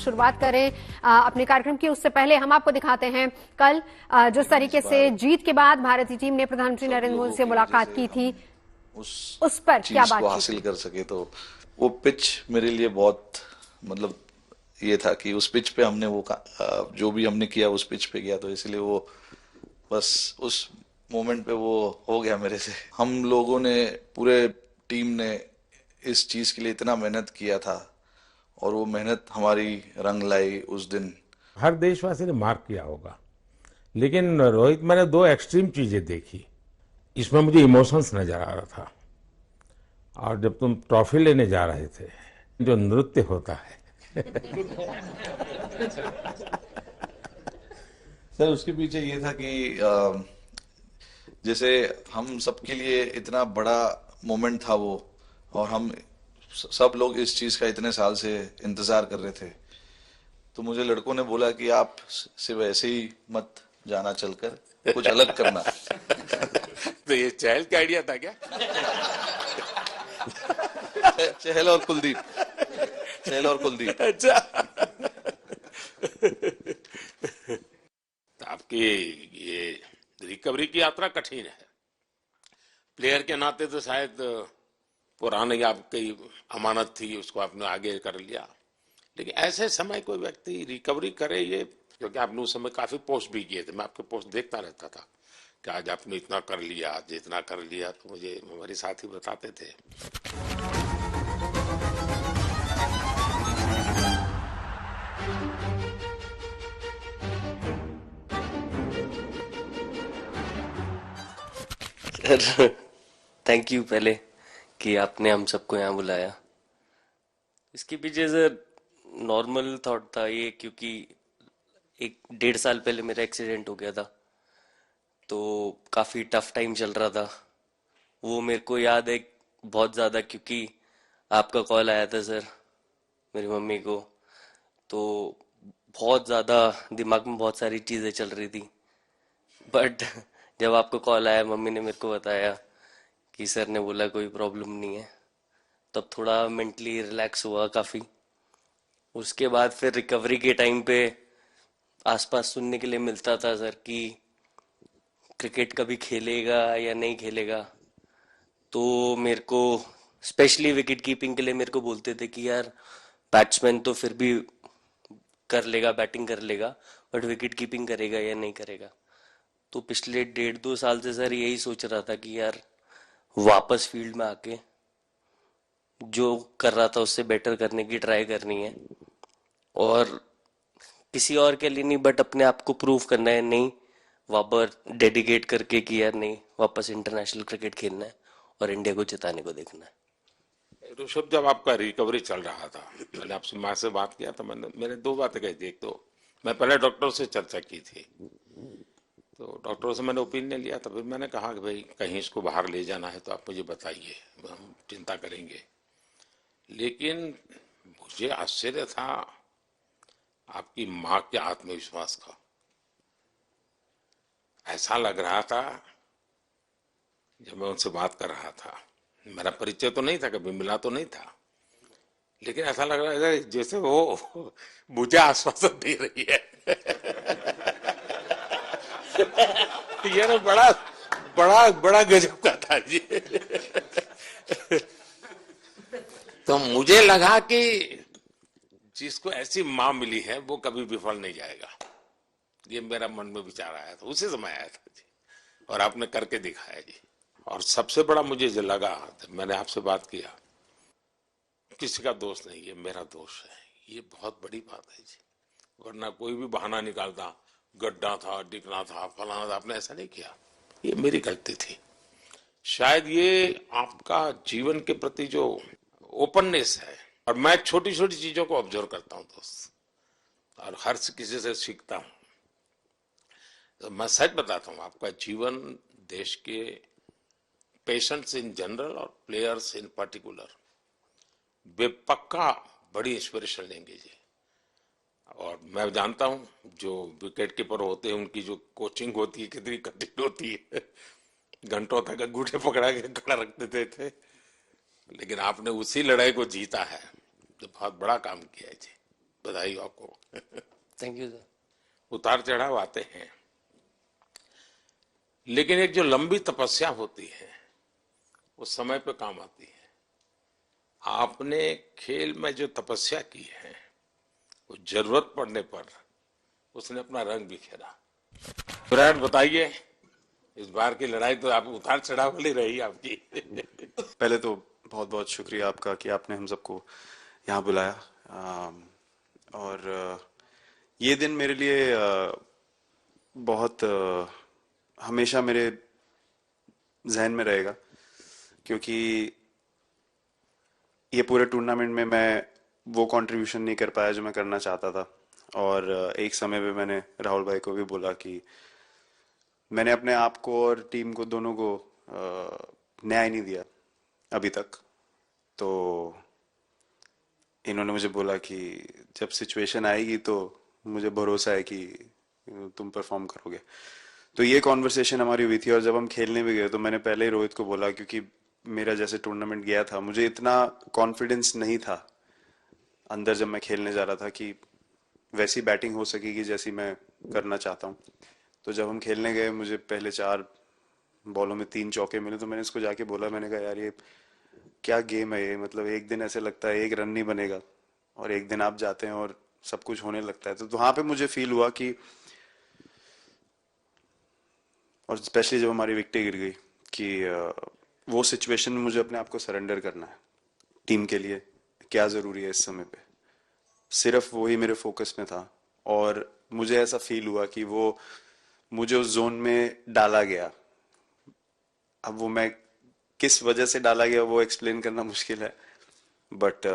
शुरुआत करें अपने कार्यक्रम की, उससे पहले हम आपको दिखाते हैं कल जिस तरीके से जीत के बाद भारतीय टीम ने प्रधानमंत्री नरेंद्र मोदी से मुलाकात की थी, उस पर क्या बात हासिल कर सके। तो वो पिच मेरे लिए बहुत मतलब ये था कि उस पिच पे हमने वो जो भी हमने किया उस पिच पे किया, तो इसलिए वो बस उस मोमेंट पे वो हो गया मेरे से। हम लोगों ने, पूरे टीम ने इस चीज के लिए इतना मेहनत किया था और वो मेहनत हमारी रंग लाई उस दिन। हर देशवासी ने मार्क किया होगा, लेकिन रोहित, मैंने दो एक्सट्रीम चीजें देखी। इसमें मुझे इमोशंस नजर आ रहा था, और जब तुम ट्रॉफी लेने जा रहे थे, जो नृत्य होता है सर उसके पीछे ये था कि जैसे हम सबके लिए इतना बड़ा मोमेंट था वो, और हम सब लोग इस चीज का इतने साल से इंतजार कर रहे थे। तो मुझे लड़कों ने बोला कि आप सिर्फ ऐसे ही मत जाना, चलकर कुछ अलग करना। तो ये चहल का आइडिया था क्या? चहल और कुलदीप, चहल और कुलदीप। अच्छा। तो आपकी ये रिकवरी की यात्रा कठिन है। प्लेयर के नाते तो शायद पुरानी आपकी अमानत थी, उसको आपने आगे कर लिया, लेकिन ऐसे समय कोई व्यक्ति रिकवरी करे, ये क्योंकि आपने उस समय काफी पोस्ट भी किए थे, मैं आपके पोस्ट देखता रहता था कि आज आपने इतना कर लिया, आज इतना कर लिया, तो मुझे हमारे साथी बताते थे। सर थैंक यू पहले कि आपने हम सबको यहाँ बुलाया। इसके पीछे सर नॉर्मल थॉट था ये, क्योंकि 1-1.5 साल पहले मेरा एक्सीडेंट हो गया था, तो काफ़ी टफ टाइम चल रहा था। वो मेरे को याद है बहुत ज़्यादा, क्योंकि आपका कॉल आया था सर मेरी मम्मी को, तो बहुत ज़्यादा दिमाग में बहुत सारी चीज़ें चल रही थी। बट जब आपको कॉल आया, मम्मी ने मेरे को बताया कि सर ने बोला कोई प्रॉब्लम नहीं है, तब थोड़ा मेंटली रिलैक्स हुआ काफ़ी। उसके बाद फिर रिकवरी के टाइम पे आसपास सुनने के लिए मिलता था सर कि क्रिकेट कभी खेलेगा या नहीं खेलेगा, तो मेरे को स्पेशली विकेट कीपिंग के लिए मेरे को बोलते थे कि यार बैट्समैन तो फिर भी कर लेगा, बैटिंग कर लेगा, बट विकेट कीपिंग करेगा या नहीं करेगा। तो पिछले 1.5-2 साल से सर यही सोच रहा था कि यार वापस फील्ड में आके जो कर रहा था उससे बेटर करने की ट्राई करनी है, और किसी और के लिए नहीं बट अपने आप को प्रूव करना है, नहीं वापस डेडिकेट करके कि यार नहीं, वापस इंटरनेशनल क्रिकेट खेलना है और इंडिया को जिताने को देखना है। ऋषभ, जब आपका रिकवरी चल रहा था, मैंने आपसे माँ से बात किया था, मैंने दो बातें कही थी। एक तो मैं पहले डॉक्टर से चर्चा की थी, तो डॉक्टरों से मैंने ओपिनियन लिया था, फिर मैंने कहा कि भाई कहीं इसको बाहर ले जाना है तो आप मुझे बताइए, हम चिंता करेंगे। लेकिन मुझे आश्चर्य था आपकी माँ के आत्मविश्वास का। ऐसा लग रहा था जब मैं उनसे बात कर रहा था, मेरा परिचय तो नहीं था, कभी मिला तो नहीं था, लेकिन ऐसा लग रहा है जैसे वो मुझे आश्वासन दे रही है। ये ना बड़ा बड़ा बड़ा गजब का था जी। तो मुझे लगा कि जिसको ऐसी माँ मिली है वो कभी विफल नहीं जाएगा, ये मेरा मन में विचार आया था, उसी समय आया था जी, और आपने करके दिखाया जी। और सबसे बड़ा मुझे जो लगा, मैंने आपसे बात किया, किसी का दोष नहीं, ये मेरा दोष है, ये बहुत बड़ी बात है जी। वरना कोई भी बहाना निकालता, गड्ढा था, डिगना था, फलाना था, आपने ऐसा नहीं किया, ये मेरी गलती थी। शायद ये आपका जीवन के प्रति जो ओपननेस है, और मैं छोटी छोटी चीजों को ऑब्जर्व करता हूँ दोस्त, और हर किसी से सीखता हूँ। तो मैं सच बताता हूँ, आपका जीवन देश के पेशेंट्स इन जनरल और प्लेयर्स इन पर्टिकुलर वे पक्का बड़ी इंस्पिरेशन लेंगे जी। और मैं जानता हूँ जो विकेट कीपर होते हैं उनकी जो कोचिंग होती है कितनी कठिन होती है, घंटों तक अंगूठे पकड़ा के खड़ा रखते थे, लेकिन आपने उसी लड़ाई को जीता है, तो बहुत बड़ा काम किया है जी। बधाई हो आपको। Thank you sir. उतार चढ़ाव आते हैं, लेकिन एक जो लंबी तपस्या होती है वो समय पे काम आती है। आपने खेल में जो तपस्या की है वो जरूरत पड़ने पर उसने अपना रंग बिखेरा। विराट, बताइए, इस बार की लड़ाई तो आप उतार चढ़ाव वाली रही आपकी। पहले तो बहुत बहुत शुक्रिया आपका कि आपने हम सबको यहाँ बुलाया। और ये दिन मेरे लिए बहुत हमेशा मेरे जहन में रहेगा, क्योंकि ये पूरे टूर्नामेंट में मैं वो कंट्रीब्यूशन नहीं कर पाया जो मैं करना चाहता था। और एक समय पे मैंने राहुल भाई को भी बोला कि मैंने अपने आप को और टीम को दोनों को न्याय नहीं दिया अभी तक। तो इन्होंने मुझे बोला कि जब सिचुएशन आएगी तो मुझे भरोसा है कि तुम परफॉर्म करोगे। तो ये कॉन्वर्सेशन हमारी हुई थी, और जब हम खेलने भी गए तो मैंने पहले ही रोहित को बोला, क्योंकि मेरा जैसे टूर्नामेंट गया था मुझे इतना कॉन्फिडेंस नहीं था अंदर जब मैं खेलने जा रहा था कि वैसी बैटिंग हो सकेगी जैसी मैं करना चाहता हूँ। तो जब हम खेलने गए मुझे पहले 4 बॉलों में 3 चौके मिले, तो मैंने इसको जाके बोला, मैंने कहा यार ये क्या गेम है ये, मतलब एक दिन ऐसे लगता है एक रन नहीं बनेगा और एक दिन आप जाते हैं और सब कुछ होने लगता है। तो वहां पे मुझे फील हुआ कि, और स्पेशली जब हमारी विकेट गिर गई, कि वो सिचुएशन में मुझे अपने आप को सरेंडर करना है। टीम के लिए क्या जरूरी है इस समय पे, सिर्फ वो ही मेरे फोकस में था। और मुझे ऐसा फील हुआ कि वो मुझे उस जोन में डाला गया। अब वो मैं किस वजह से डाला गया वो एक्सप्लेन करना मुश्किल है, बट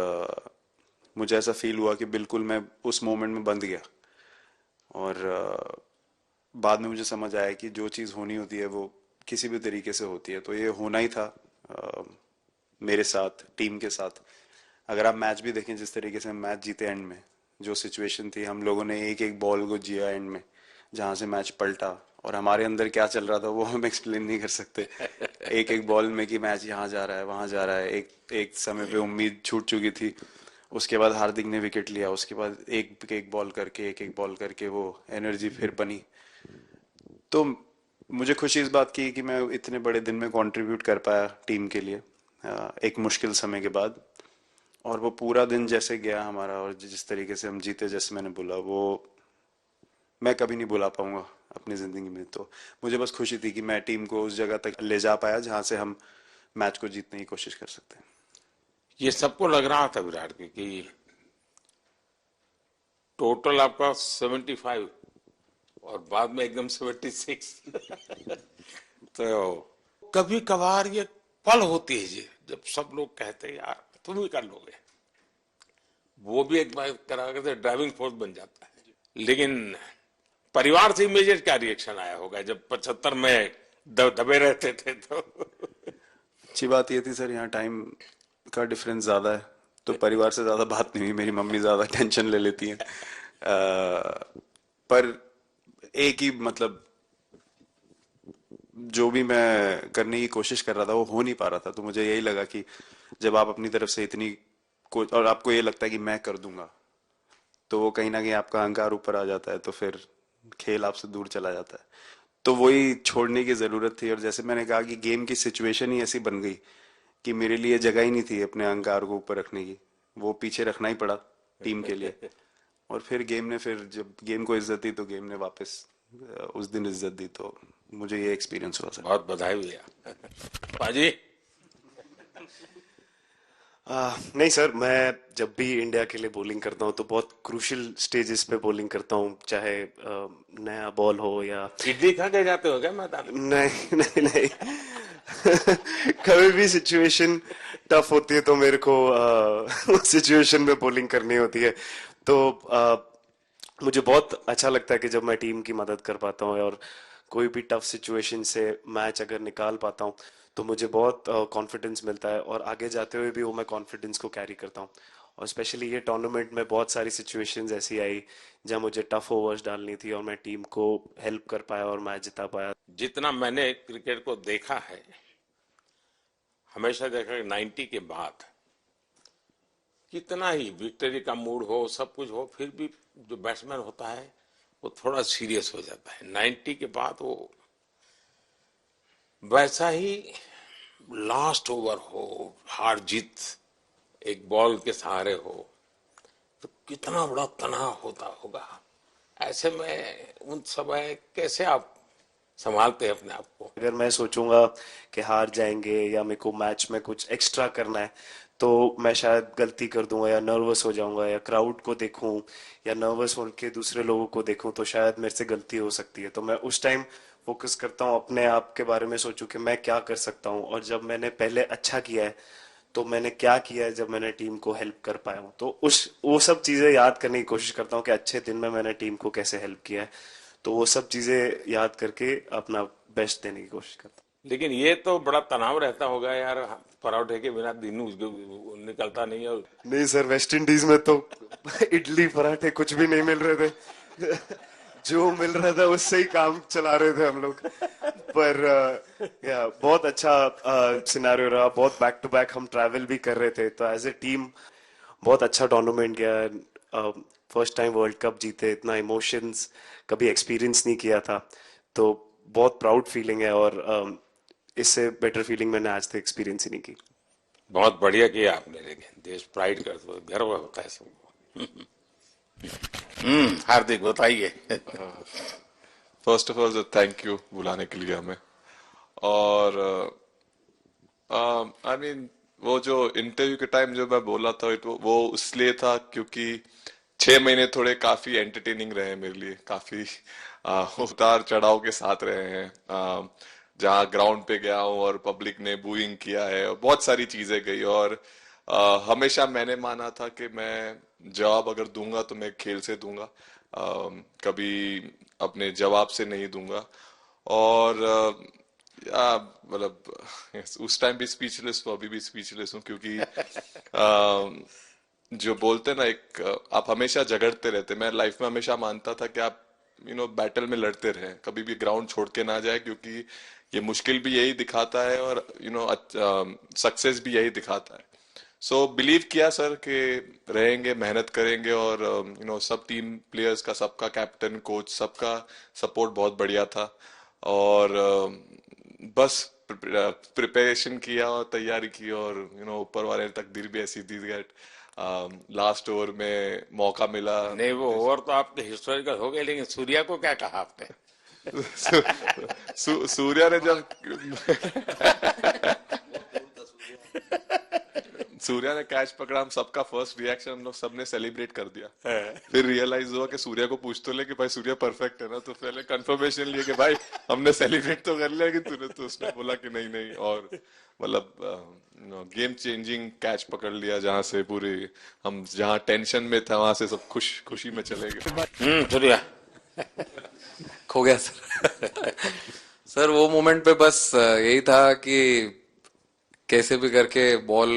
मुझे ऐसा फील हुआ कि बिल्कुल मैं उस मोमेंट में बंध गया। और बाद में मुझे समझ आया कि जो चीज़ होनी होती है वो किसी भी तरीके से होती है। तो ये होना ही था मेरे साथ, टीम के साथ। अगर आप मैच भी देखें, जिस तरीके से हम मैच जीते एंड में, जो सिचुएशन थी, हम लोगों ने एक एक बॉल को जिया एंड में, जहां से मैच पलटा, और हमारे अंदर क्या चल रहा था वो हम एक्सप्लेन नहीं कर सकते। एक एक बॉल में कि मैच यहाँ जा रहा है वहां जा रहा है। एक समय पे उम्मीद छूट चुकी थी, उसके बाद हार्दिक ने विकेट लिया, उसके बाद एक एक बॉल करके वो एनर्जी फिर बनी। तो मुझे खुशी इस बात की कि मैं इतने बड़े दिन में कंट्रीब्यूट कर पाया टीम के लिए एक मुश्किल समय के बाद। और वो पूरा दिन जैसे गया हमारा, और जिस तरीके से हम जीते, जैसे मैंने बोला, वो मैं कभी नहीं भुला पाऊंगा अपनी जिंदगी में। तो मुझे बस खुशी थी कि मैं टीम को उस जगह तक ले जा पाया जहां से हम मैच को जीतने की कोशिश कर सकते हैं। ये सबको लग रहा था विराट की कि टोटल आपका 75 और बाद में एकदम 76। तो कभी कभार ये पल होती है जी, जब सब लोग कहते हैं यार तुम ही कर लोगे, वो भी एक बार करा के ड्राइविंग फोर्स बन जाता है। लेकिन परिवार से इमीडिएट क्या रिएक्शन आया होगा जब 75 में दबे रहते थे? तो अच्छी बात ये थी सर, यहाँ टाइम का डिफरेंस ज्यादा है, तो परिवार से ज्यादा बात नहीं हुई। मेरी मम्मी ज्यादा टेंशन ले लेती हैं। पर एक ही, मतलब जो भी मैं करने की कोशिश कर रहा था वो हो नहीं पा रहा था। तो मुझे यही लगा कि जब आप अपनी तरफ से इतनी और आपको ये लगता है कि मैं कर दूंगा, तो वो कहीं ना कहीं आपका अहंकार ऊपर आ जाता है, तो फिर खेल आपसे दूर चला जाता है। तो वही छोड़ने की जरूरत थी। और जैसे मैंने कहा कि गेम की सिचुएशन ही ऐसी बन गई कि मेरे लिए जगह ही नहीं थी अपने अहंकार को ऊपर रखने की, वो पीछे रखना ही पड़ा टीम के लिए। और फिर गेम ने, फिर जब गेम को इज्जत दी तो गेम ने वापस उस दिन इज्जत दी। तो मुझे ये एक्सपीरियंस हुआ सर। बहुत बधाई भैया। पाजी? नहीं सर, मैं जब भी इंडिया के लिए बॉलिंग करता हूँ तो बहुत क्रूशियल स्टेजेस पे बॉलिंग करता हूँ, चाहे नया बॉल हो या इडली खा के जाते हो क्या मैदान? नहीं नहीं नहीं। कभी भी सिचुएशन टफ होती है तो मेरे को सिचुएशन में बॉलिंग करनी होती है। तो मुझे बहुत अच्छा लगता है कि जब मैं टीम की मदद कर पाता हूँ और कोई भी टफ सिचुएशन से मैच अगर निकाल पाता हूँ तो मुझे बहुत कॉन्फिडेंस मिलता है, और आगे जाते हुए भी वो मैं कॉन्फिडेंस को कैरी करता हूँ। और स्पेशली ये टूर्नामेंट में बहुत सारी सिचुएशंस ऐसी आई जहाँ मुझे टफ ओवर्स डालनी थी और मैं टीम को हेल्प कर पाया और मैच जिता पाया। जितना मैंने क्रिकेट को देखा है, हमेशा देखा 90 के बाद कितना ही विक्ट्री का मूड हो, सब कुछ हो, फिर भी जो बैट्समैन होता है वो थोड़ा सीरियस हो जाता है। 90 के बाद वो वैसा ही लास्ट ओवर हो, हार जीत एक बॉल के सहारे हो, तो कितना बड़ा तनाव होता होगा। ऐसे में उन समय कैसे आप संभालते हैं अपने आप को? अगर मैं सोचूंगा कि हार जाएंगे या मेरे को मैच में कुछ एक्स्ट्रा करना है तो मैं शायद गलती कर दूंगा या नर्वस हो जाऊंगा या क्राउड को देखूं या नर्वस होकर दूसरे लोगों को देखूं तो शायद मेरे से गलती हो सकती है। तो मैं उस टाइम फोकस करता हूं, अपने आप के बारे में सोचूं कि मैं क्या कर सकता हूं, और जब मैंने पहले अच्छा किया है तो मैंने क्या किया है जब मैंने टीम को हेल्प कर पाया हूं। तो वो सब चीजें याद करने की कोशिश करता हूं कि अच्छे दिन में मैंने टीम को कैसे हेल्प किया है। तो वो सब चीजें याद करके अपना बेस्ट देने की कोशिश करता हूं। लेकिन ये तो बड़ा तनाव रहता होगा यार, पराठे के बिना दिन निकलता नहीं है। नहीं सर, वेस्ट इंडीज में तो इडली पराठे कुछ भी नहीं मिल रहे थे। जो मिल रहा था उससे ही काम चला रहे थे हम लोग। पर या बहुत अच्छा सिनेरियो रहा, बहुत बैक टू बैक हम ट्रैवल भी कर रहे थे, तो एज ए टीम बहुत अच्छा टूर्नामेंट गया। फर्स्ट टाइम वर्ल्ड कप जीते, इतना इमोशंस कभी एक्सपीरियंस नहीं किया था, तो बहुत प्राउड फीलिंग है, और इससे बेटर फीलिंग मैंने आज तक एक्सपीरियंस ही नहीं की। बहुत बढ़िया किया आपने, लेकिन देश प्राइड करते हुए गर्व होता है सबको। हार्दिक बताइए। First of all thank you बुलाने के लिए हमें। और आई मीन वो जो इंटरव्यू के टाइम जो मैं बोला था वो इसलिए था क्योंकि 6 महीने थोड़े काफी एंटरटेनिंग रहे मेरे लिए, काफी उतार चढ़ाव के साथ रहे हैं। जहाँ ग्राउंड पे गया हूँ और पब्लिक ने बूइंग किया है और बहुत सारी चीजें गई, और हमेशा मैंने माना था कि मैं जवाब अगर दूंगा तो मैं खेल से दूंगा, कभी अपने जवाब से नहीं दूंगा। और मतलब उस टाइम भी स्पीचलेस हूँ, अभी भी स्पीचलेस हूँ, क्योंकि जो बोलते ना आप हमेशा झगड़ते रहते। मैं लाइफ में हमेशा मानता था कि आप बैटल में लड़ते रहे, कभी भी ग्राउंड छोड़ के ना जाए, क्योंकि ये मुश्किल भी यही दिखाता है और सक्सेस भी यही दिखाता है। सो बिलीव किया सर कि रहेंगे, मेहनत करेंगे, और सब टीम प्लेयर्स का, सबका कैप्टन कोच सबका सपोर्ट बहुत बढ़िया था, और बस प्रिपरेशन किया और तैयारी की, और ऊपर वाले तकदीर भी ऐसी दी गई। लास्ट ओवर में मौका मिला। नहीं, वो ओवर तो आपके हिस्टोरिकल हो गए, लेकिन सूर्या को क्या कहा आपने? सूर्या ने जब सूर्या ने कैच पकड़ा, हम सबका फर्स्ट रिएक्शन हम लोग सबने सेलिब्रेट कर दिया। फिर रियलाइज हुआ कि सूर्या को पूछ तो ले कि भाई सूर्या परफेक्ट है ना, तो पहले कंफर्मेशन लिए कि भाई हमने सेलिब्रेट तो कर लिया कि तूने, तो उसने बोला कि नहीं, और मतलब गेम चेंजिंग कैच पकड़ लिया, जहां से पूरी हम जहां टेंशन में था वहां से सब खुशी में चले गए। सूर्या खो गया सर। सर वो मोमेंट पे बस यही था कि कैसे भी करके बॉल,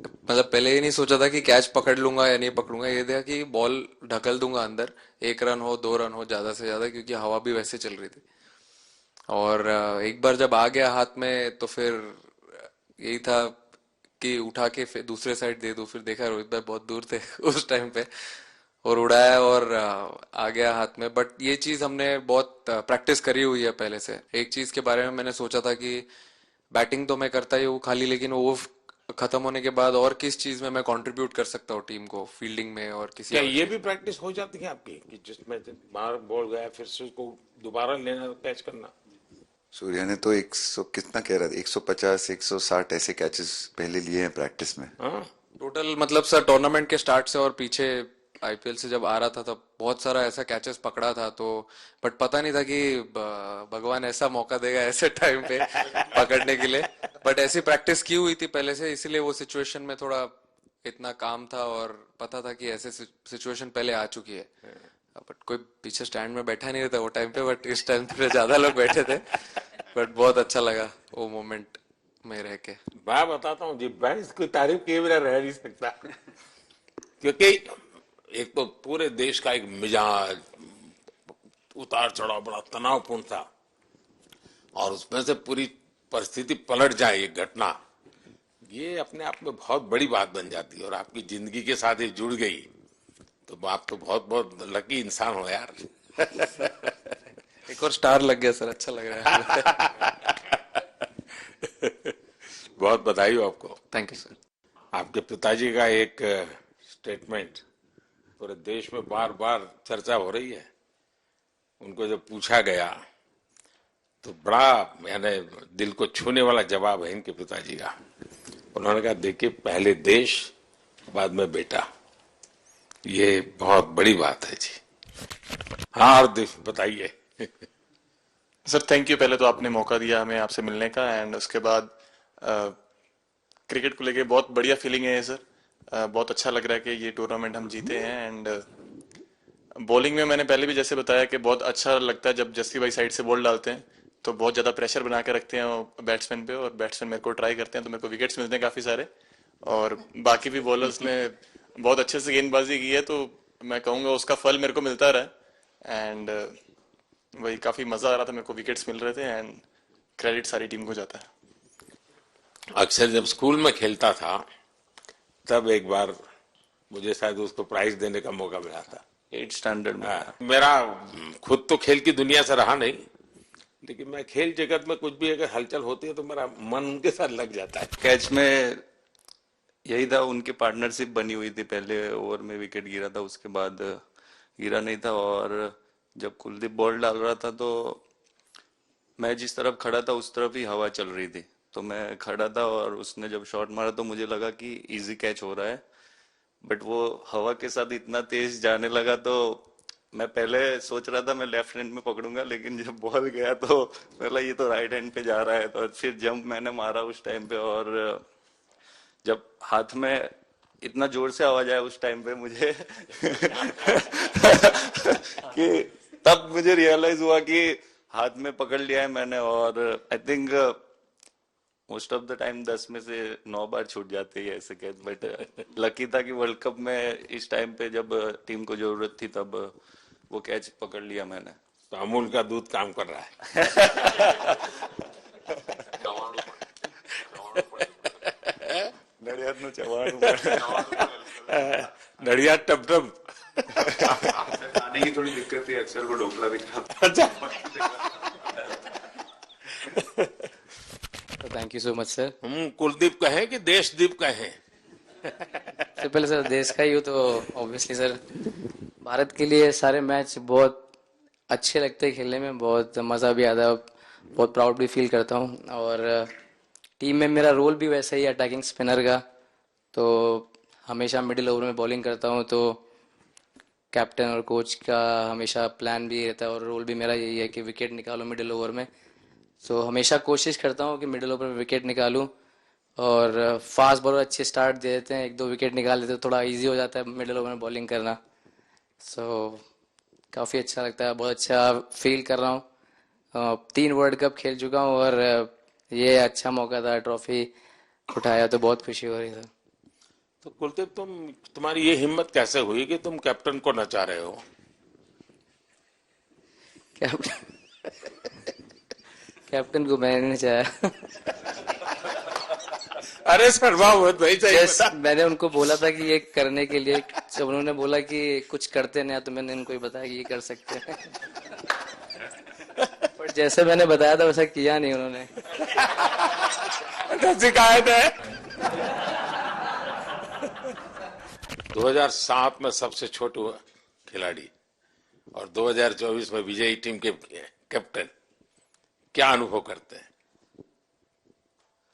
मतलब पहले ही नहीं सोचा था कि कैच पकड़ लूंगा या नहीं पकड़ूंगा, ये था कि बॉल ढकल दूंगा अंदर, 1 रन हो 2 रन हो ज्यादा से ज्यादा, क्योंकि हवा भी वैसे चल रही थी। और एक बार जब आ गया हाथ में तो फिर यही था कि उठा के फिर दूसरे साइड दे दूं। फिर देखा रोहित भाई बहुत दूर थे उस टाइम पे, और उड़ाया और आ गया हाथ में। बट ये चीज हमने बहुत प्रैक्टिस करी हुई है पहले से। एक चीज के बारे में मैंने सोचा था कि बैटिंग तो मैं करता ही हूँ खाली, लेकिन वो खत्म होने के बाद और किस चीज में मैं कंट्रीब्यूट कर सकता हूँ टीम को, फील्डिंग में और किसी। क्या ये भी प्रैक्टिस हो जाती है आपकी कि जिसमें बाहर बॉल गया फिर से उसको दोबारा लेना, कैच करना? सूर्या ने तो 100 कितना कह रहा था, 150 160 ऐसे कैचेस पहले लिए हैं प्रैक्टिस में। टोटल मतलब सर टूर्नामेंट के स्टार्ट से और पीछे आईपीएल से जब आ रहा था तब बहुत सारा ऐसा कैचेस पकड़ा था, तो बट पता नहीं था कि भगवान ऐसा मौका देगा ऐसे टाइम पे पकड़ने के लिए। बट ऐसी प्रैक्टिस की हुई थी पहले से, इसीलिए वो सिचुएशन में थोड़ा इतना काम था और पता था कि ऐसे सिचुएशन पहले आ चुकी है। बट कोई पीछे स्टैंड में बैठा नहीं रहता वो टाइम पे, बट इस टाइम पे ज्यादा लोग बैठे थे। बट बहुत अच्छा लगा वो मोमेंट में रह के। मैं बताता हूँ जी, मैं इसकी तारीफ किए बिना रह नहीं सकता, क्योंकि एक तो पूरे देश का एक मिजाज उतार चढ़ाव बड़ा तनावपूर्ण था, और उसमें से पूरी परिस्थिति पलट जाए, ये घटना, ये अपने आप में बहुत बड़ी बात बन जाती है और आपकी जिंदगी के साथ ये जुड़ गई तो आप तो बहुत बहुत लकी इंसान हो यार। एक और स्टार लग गया सर, अच्छा लग रहा है। बहुत बधाई हो आपको। Thank you sir. आपके पिताजी का एक स्टेटमेंट पूरे देश में बार बार चर्चा हो रही है। उनको जब पूछा गया तो बड़ा यानी दिल को छूने वाला जवाब है इनके पिताजी का। उन्होंने कहा देखिए पहले देश बाद में बेटा, ये बहुत बड़ी बात है जी। हाँ और बताइए। सर थैंक यू, पहले तो आपने मौका दिया हमें आपसे मिलने का, एंड उसके बाद क्रिकेट को लेके बहुत बढ़िया फीलिंग है सर। बहुत अच्छा लग रहा है कि ये टूर्नामेंट हम जीते हैं। एंड बॉलिंग में मैंने पहले भी जैसे बताया कि बहुत अच्छा लगता है जब जस्सी भाई साइड से बॉल डालते हैं तो बहुत ज्यादा प्रेशर बना के रखते हैं बैट्समैन पे, और बैट्समैन मेरे को ट्राई करते हैं तो मेरे को विकेट्स मिलते हैं काफी सारे। और बाकी भी बॉलर्स ने बहुत अच्छे से गेंदबाजी की है तो मैं कहूंगा उसका फल मेरे को मिलता रहा। एंड वही काफी मजा आ रहा था, मेरे को विकेट्स मिल रहे थे एंड क्रेडिट सारी टीम को जाता है। अक्सर जब स्कूल में खेलता था तब एक बार मुझे शायद उसको प्राइज देने का मौका मिला था 8th स्टैंडर्ड में। मेरा खुद तो खेल की दुनिया से रहा नहीं, लेकिन मैं खेल जगत में कुछ भी अगर हलचल होती है तो मेरा मन उनके साथ लग जाता है। कैच में यही था, उनकी पार्टनरशिप बनी हुई थी। पहले ओवर में विकेट गिरा था, उसके बाद गिरा नहीं था। और जब कुलदीप बॉल डाल रहा था तो मैं जिस तरफ खड़ा था उस तरफ ही हवा चल रही थी, तो मैं खड़ा था और उसने जब शॉट मारा तो मुझे लगा कि इजी कैच हो रहा है, बट वो हवा के साथ इतना तेज जाने लगा तो मैं पहले सोच रहा था मैं लेफ्ट हैंड में पकड़ूंगा, लेकिन जब बॉल गया तो बोला ये तो राइट हैंड पे जा रहा है। तो फिर जंप मैंने मारा उस टाइम पे, और जब हाथ में इतना जोर से आवाज आया उस टाइम पे मुझे कि तब मुझे रियलाइज हुआ कि हाथ में पकड़ लिया है मैंने। और I think most of the time 10 में से 9 बार छूट जाते हैं ऐसे कैच, बट लकी था कि वर्ल्ड कप में इस टाइम पे जब टीम को जरूरत थी तब वो कैच पकड़ लिया मैंने। तो अमूल का दूध काम कर रहा है। नड़ियाद नु चवाणु नड़ियाद टप टप खाने की थोड़ी दिक्कत थी, अक्सर वो ढोकला भी खाता। अच्छा thank you so much sir. Kuldeep कहें कि देशदीप कहें? सबसे पहले सर देश का ही हो तो ऑब्वियसली सर भारत के लिए सारे मैच बहुत अच्छे लगते हैं खेलने में, बहुत मज़ा भी आता है, बहुत प्राउड भी फील करता हूँ। और टीम में मेरा रोल भी वैसा ही है अटैकिंग स्पिनर का, तो हमेशा मिडिल ओवर में बॉलिंग करता हूँ। तो कैप्टन और कोच का हमेशा प्लान भी रहता है और रोल भी मेरा यही है कि विकेट निकालो मिडिल ओवर में। तो हमेशा कोशिश करता हूँ कि मिडिल ओवर में विकेट निकालूं, और फास्ट बॉलर अच्छे स्टार्ट दे देते हैं, 1-2 विकेट निकाल देते हैं, थोड़ा इजी हो जाता है मिडिल ओवर में बॉलिंग करना। सो काफ़ी अच्छा लगता है, बहुत अच्छा फील कर रहा हूँ। 3 वर्ल्ड कप खेल चुका हूँ और ये अच्छा मौका था, ट्रॉफी उठाया तो बहुत खुशी हो रही है। तो कुलदीप तुम्हारी ये हिम्मत कैसे हुई कि तुम कैप्टन को नचा रहे हो? कैप्टन को मैंने नहीं चाहा। अरे शर्मा मत भाई, मैंने उनको बोला था कि ये करने के लिए, जब उन्होंने बोला कि कुछ करते नहीं तो मैंने उनको ही बताया कि ये कर सकते हैं। पर जैसे मैंने बताया था वैसा किया नहीं उन्होंने। शिकायत है। 2007 में सबसे छोटे खिलाड़ी और 2024 में विजयी टीम के कैप्टन, क्या अनुभव करते हैं?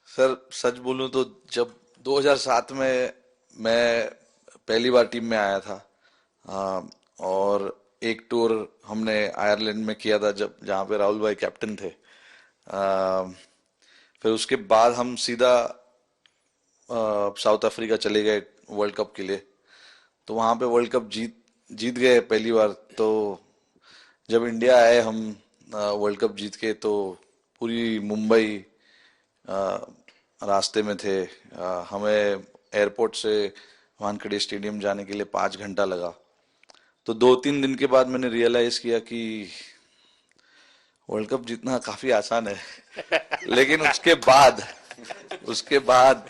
सर सच बोलूं तो जब 2007 में मैं पहली बार टीम में आया था और एक टूर हमने आयरलैंड में किया था जब जहां पे राहुल भाई कैप्टन थे। फिर उसके बाद हम सीधा साउथ अफ्रीका चले गए वर्ल्ड कप के लिए, तो वहां पे वर्ल्ड कप जीत गए पहली बार। तो जब इंडिया आए हम वर्ल्ड कप जीत के, तो पूरी मुंबई रास्ते में थे। हमें एयरपोर्ट से वानखेड़े स्टेडियम जाने के लिए 5 घंटा लगा। तो 2-3 दिन के बाद मैंने रियलाइज किया कि वर्ल्ड कप जीतना काफी आसान है। लेकिन उसके बाद उसके बाद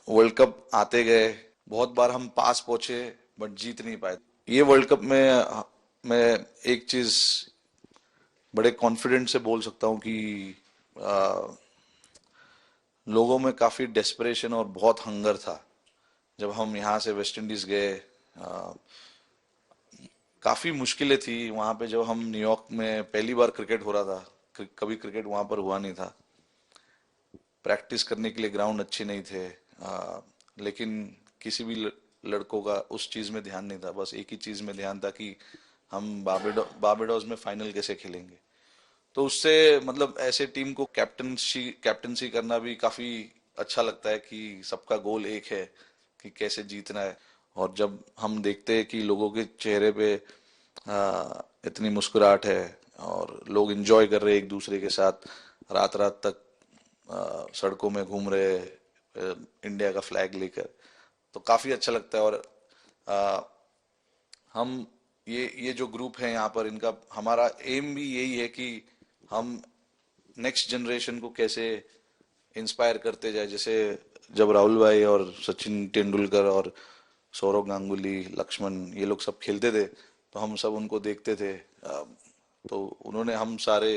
वर्ल्ड कप आते गए, बहुत बार हम पास पहुंचे बट जीत नहीं पाए। ये वर्ल्ड कप में मैं एक चीज बड़े कॉन्फिडेंट से बोल सकता हूं कि लोगों में काफी डेस्परेशन और बहुत हंगर था। जब हम यहाँ से वेस्ट इंडीज गए, काफी मुश्किलें थी वहां पे। जब हम न्यूयॉर्क में पहली बार क्रिकेट हो रहा था, कभी क्रिकेट वहां पर हुआ नहीं था, प्रैक्टिस करने के लिए ग्राउंड अच्छे नहीं थे, लेकिन किसी भी लड़कों का उस चीज में ध्यान नहीं था। बस एक ही चीज में ध्यान था कि हम बारबाडोस में फाइनल कैसे खेलेंगे। तो उससे मतलब ऐसे टीम को कैप्टनसी करना भी काफी अच्छा लगता है कि सबका गोल एक है कि कैसे जीतना है। और जब हम देखते हैं कि लोगों के चेहरे पे इतनी मुस्कुराहट है और लोग एंजॉय कर रहे हैं एक दूसरे के साथ, रात रात तक सड़कों में घूम रहे इंडिया का फ्लैग लेकर, तो काफी अच्छा लगता है। और हम ये जो ग्रुप है यहाँ पर, इनका हमारा एम भी यही है कि हम नेक्स्ट जनरेशन को कैसे इंस्पायर करते जाए। जैसे जब राहुल भाई और सचिन तेंदुलकर और सौरव गांगुली, लक्ष्मण, ये लोग सब खेलते थे तो हम सब उनको देखते थे, तो उन्होंने हम सारे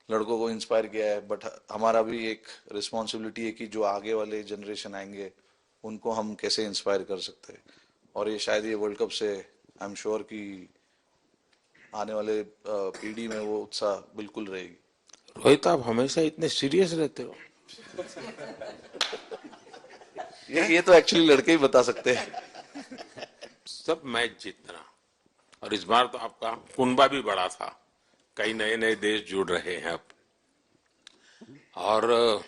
लड़कों को इंस्पायर किया है। बट हमारा भी एक रिस्पॉन्सिबिलिटी है कि जो आगे वाले जनरेशन आएंगे उनको हम कैसे इंस्पायर कर सकते हैं। और ये शायद ये वर्ल्ड कप से आई एम श्योर कि आने वाले पीढ़ी में वो उत्साह बिल्कुल रहेगी। रोहित, आप हमेशा इतने सीरियस रहते हो। ये तो एक्चुअली लड़के ही बता सकते हैं। सब मैच जीतना, और इस बार तो आपका कुनबा भी बड़ा था, कई नए नए देश जुड़ रहे हैं अब। और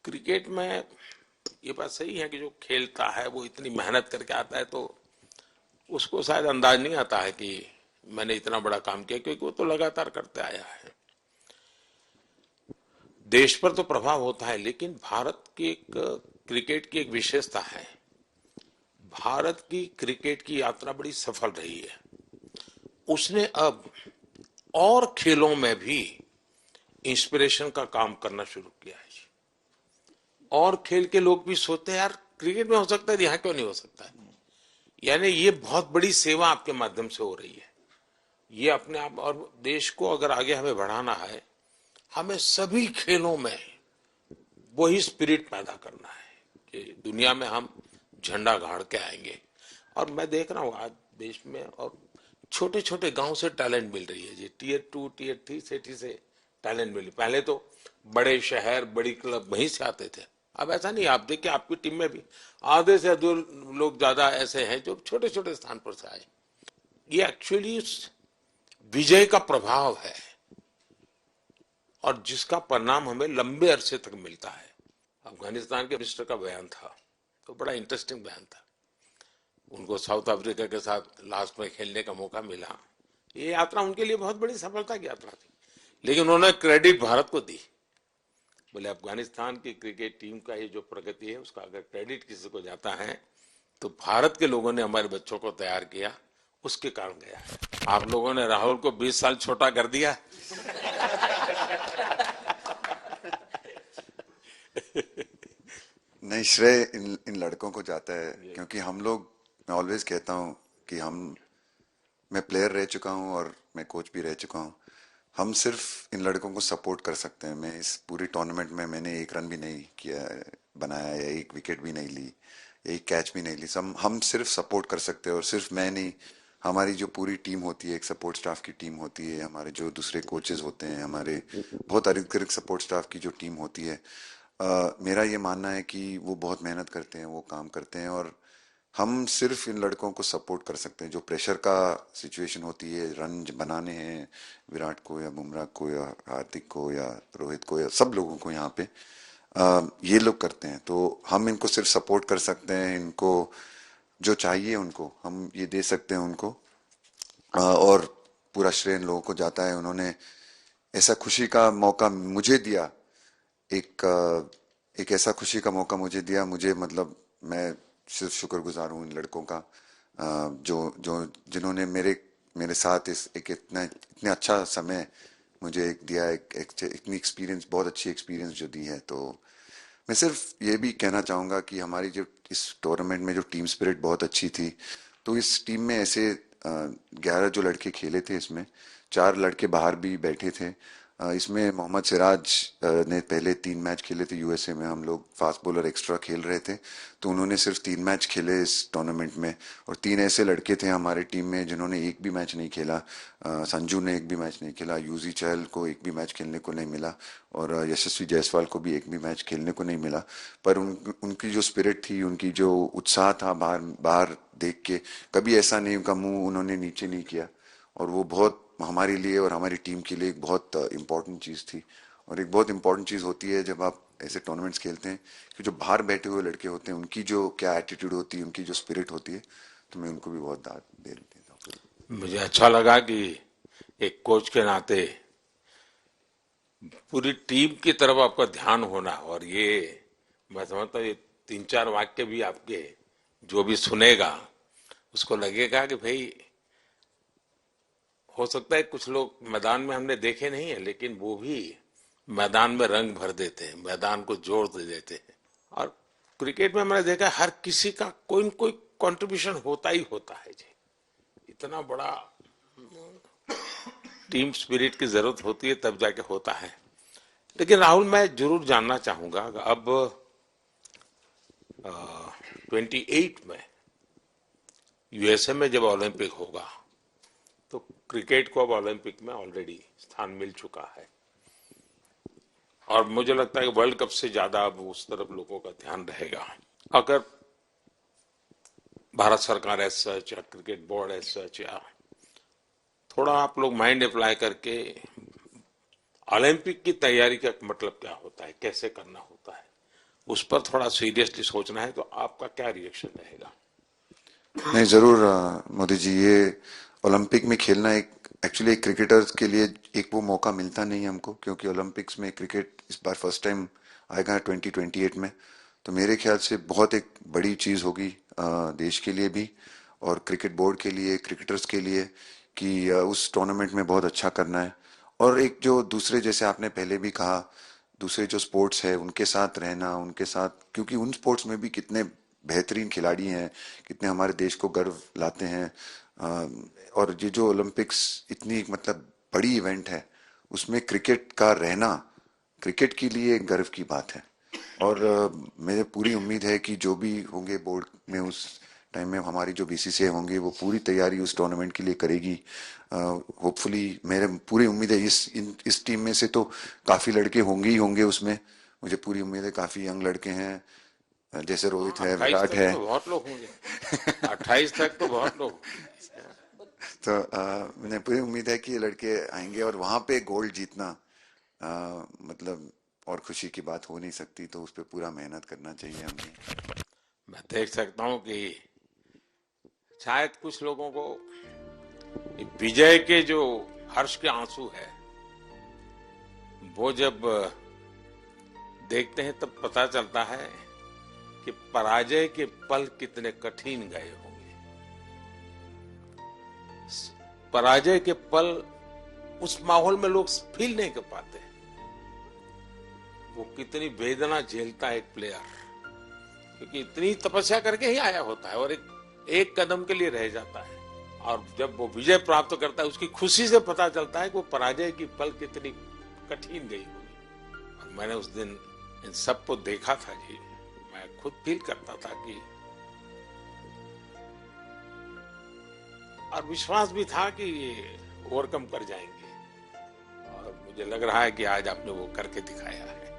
क्रिकेट में ये बात सही है कि जो खेलता है वो इतनी मेहनत करके आता है, तो उसको शायद अंदाज नहीं आता है कि मैंने इतना बड़ा काम किया, क्योंकि वो तो लगातार करते आया है। देश पर तो प्रभाव होता है, लेकिन भारत की एक क्रिकेट की एक विशेषता है, भारत की क्रिकेट की यात्रा बड़ी सफल रही है। उसने अब और खेलों में भी इंस्पिरेशन का काम करना शुरू किया है। और खेल के लोग भी सोचते हैं यार क्रिकेट में हो सकता है, यहाँ क्यों नहीं हो सकता है। यानी ये बहुत बड़ी सेवा आपके माध्यम से हो रही है। ये अपने आप, और देश को अगर आगे हमें बढ़ाना है, हमें सभी खेलों में वही स्पिरिट पैदा करना है कि दुनिया में हम झंडा गाड़ के आएंगे। और मैं देख रहा हूँ आज देश में और छोटे छोटे गांव से टैलेंट मिल रही है जी। टियर 2 टियर 3 सिटी से टैलेंट मिल रही। पहले तो बड़े शहर, बड़ी क्लब वहीं से आते थे, अब ऐसा नहीं। आप देखिए आपकी टीम में भी आधे से अधिक लोग ज्यादा ऐसे हैं जो छोटे छोटे स्थान पर से आए। ये एक्चुअली विजय का प्रभाव है और जिसका परिणाम हमें लंबे अरसे तक मिलता है। अफगानिस्तान के मिनिस्टर का बयान था, तो बड़ा इंटरेस्टिंग बयान था। उनको साउथ अफ्रीका के साथ लास्ट में खेलने का मौका मिला। ये यात्रा उनके लिए बहुत बड़ी सफलता की यात्रा थी, लेकिन उन्होंने क्रेडिट भारत को दी। बोले अफगानिस्तान की क्रिकेट टीम का ये जो प्रगति है, उसका अगर क्रेडिट किसी को जाता है तो भारत के लोगों ने हमारे बच्चों को तैयार किया, उसके कारण गया है। आप लोगों ने राहुल को 20 साल छोटा कर दिया। नहीं, श्रेय इन लड़कों को जाता है, क्योंकि हम लोग, मैं ऑलवेज कहता हूँ कि मैं प्लेयर रह चुका हूँ और मैं कोच भी रह चुका हूँ। हम सिर्फ इन लड़कों को सपोर्ट कर सकते हैं। मैं इस पूरी टूर्नामेंट में मैंने एक रन भी नहीं किया, बनाया, या एक विकेट भी नहीं ली, एक कैच भी नहीं ली। हम सिर्फ सपोर्ट कर सकते हैं। और सिर्फ मैं नहीं, हमारी जो पूरी टीम होती है, एक सपोर्ट स्टाफ की टीम होती है, हमारे जो दूसरे कोचेस होते हैं, हमारे बहुत अधिक सपोर्ट स्टाफ की जो टीम होती है, मेरा ये मानना है कि वो बहुत मेहनत करते हैं, वो काम करते हैं, और हम सिर्फ इन लड़कों को सपोर्ट कर सकते हैं। जो प्रेशर का सिचुएशन होती है, रन बनाने हैं विराट को या बुमराह को या हार्दिक को या रोहित को या सब लोगों को, यहाँ पे ये लोग करते हैं। तो हम इनको सिर्फ सपोर्ट कर सकते हैं। इनको जो चाहिए उनको हम ये दे सकते हैं उनको, और पूरा श्रेय इन लोगों को जाता है। उन्होंने ऐसा खुशी का मौका मुझे दिया, एक ऐसा खुशी का मौका मुझे दिया। मुझे मतलब मैं सिर्फ शुक्रगुजार हूँ इन लड़कों का, जिन्होंने मेरे साथ इतने अच्छा समय मुझे एक दिया, इतनी एक्सपीरियंस, बहुत अच्छी एक्सपीरियंस जो दी है। तो मैं सिर्फ ये भी कहना चाहूँगा कि हमारी जो इस टूर्नामेंट में जो टीम स्पिरिट बहुत अच्छी थी। तो इस टीम में ऐसे 11 जो लड़के खेले थे, इसमें 4 लड़के बाहर भी बैठे थे। इसमें मोहम्मद सिराज ने पहले 3 मैच खेले थे यूएसए में, हम लोग फास्ट बॉलर एक्स्ट्रा खेल रहे थे, तो उन्होंने सिर्फ 3 मैच खेले इस टूर्नामेंट में। और 3 ऐसे लड़के थे हमारे टीम में जिन्होंने एक भी मैच नहीं खेला। संजू ने एक भी मैच नहीं खेला, यूजी चहल को एक भी मैच खेलने को नहीं मिला, और यशस्वी जायसवाल को भी एक भी मैच खेलने को नहीं मिला। पर उनकी जो स्पिरिट थी, उनकी जो उत्साह था बाहर देख के, कभी ऐसा नहीं उनका मुंह उन्होंने नीचे नहीं किया। और वो बहुत हमारे लिए और हमारी टीम के लिए एक बहुत इम्पोर्टेंट चीज़ थी। और एक बहुत इम्पोर्टेंट चीज़ होती है जब आप ऐसे टूर्नामेंट्स खेलते हैं कि जो बाहर बैठे हुए लड़के होते हैं, उनकी जो क्या एटीट्यूड होती है, उनकी जो स्पिरिट होती है, तो मैं उनको भी बहुत दाद दे देता हूँ। मुझे अच्छा लगा कि एक कोच के नाते पूरी टीम की तरफ आपका ध्यान होना, और ये मैं समझता हूँ ये 3-4 वाक्य भी आपके जो भी सुनेगा उसको लगेगा कि भाई हो सकता है कुछ लोग मैदान में हमने देखे नहीं है, लेकिन वो भी मैदान में रंग भर देते हैं, मैदान को जोड़ दे देते हैं। और क्रिकेट में मैंने देखा हर किसी का कोई न कोई कंट्रीब्यूशन होता ही होता है जी। इतना बड़ा टीम स्पिरिट की जरूरत होती है तब जाके होता है। लेकिन राहुल, मैं जरूर जानना चाहूंगा, अब 28 में यूएसए में जब ओलंपिक होगा तो क्रिकेट को अब ओलंपिक में ऑलरेडी स्थान मिल चुका है, और मुझे लगता है कि वर्ल्ड कप से ज्यादा अब उस तरफ लोगों का ध्यान रहेगा। अगर भारत सरकार एज सच या क्रिकेट बोर्ड एज सच या थोड़ा आप लोग माइंड अप्लाई करके ओलंपिक की तैयारी का मतलब क्या होता है, कैसे करना होता है, उस पर थोड़ा सीरियसली सोचना है, तो आपका क्या रिएक्शन रहेगा? नहीं, जरूर मोदी जी, ये ओलंपिक में खेलना एक्चुअली क्रिकेटर्स के लिए एक वो मौका मिलता नहीं है हमको, क्योंकि ओलंपिक्स में क्रिकेट इस बार फर्स्ट टाइम आएगा 2028 में। तो मेरे ख्याल से बहुत एक बड़ी चीज़ होगी देश के लिए भी और क्रिकेट बोर्ड के लिए, क्रिकेटर्स के लिए, कि उस टूर्नामेंट में बहुत अच्छा करना है। और एक जो दूसरे, जैसे आपने पहले भी कहा, दूसरे जो स्पोर्ट्स है उनके साथ रहना, उनके साथ, क्योंकि उन स्पोर्ट्स में भी कितने बेहतरीन खिलाड़ी हैं, कितने हमारे देश को गर्व लाते हैं। और ये जो ओलंपिक्स इतनी मतलब बड़ी इवेंट है, उसमें क्रिकेट का रहना क्रिकेट के लिए एक गर्व की बात है। और मुझे पूरी उम्मीद है कि जो भी होंगे बोर्ड में उस टाइम में, हमारी जो बीसीसीआई होंगे वो पूरी तैयारी उस टूर्नामेंट के लिए करेगी। होपफुली मेरे पूरी उम्मीद है इस टीम में से तो काफ़ी लड़के होंगे ही होंगे उसमें, मुझे पूरी उम्मीद है। काफ़ी यंग लड़के हैं, जैसे रोहित है, विराट है, तो बहुत लोग होंगे 28 तक तो बहुत लोग। तो मुझे पूरी उम्मीद है कि ये लड़के आएंगे और वहां पे गोल्ड जीतना मतलब और खुशी की बात हो नहीं सकती। तो उस पर पूरा मेहनत करना चाहिए हमें। मैं देख सकता हूँ कि शायद कुछ लोगों को विजय के जो हर्ष के आंसू है वो जब देखते हैं तब पता चलता है कि पराजय के पल कितने कठिन गए होंगे। पराजय के पल उस माहौल में लोग फील नहीं कर पाते, वो कितनी वेदना झेलता है एक प्लेयर, क्योंकि इतनी तपस्या करके ही आया होता है और एक कदम के लिए रह जाता है। और जब वो विजय प्राप्त करता है उसकी खुशी से पता चलता है कि वो पराजय की पल कितनी कठिन गई होगी। और मैंने उस दिन इन सबको देखा था जी, मैं खुद फील करता था कि, और विश्वास भी था कि ये ओवरकम कर जाएंगे, और मुझे लग रहा है कि आज आपने वो करके दिखाया है।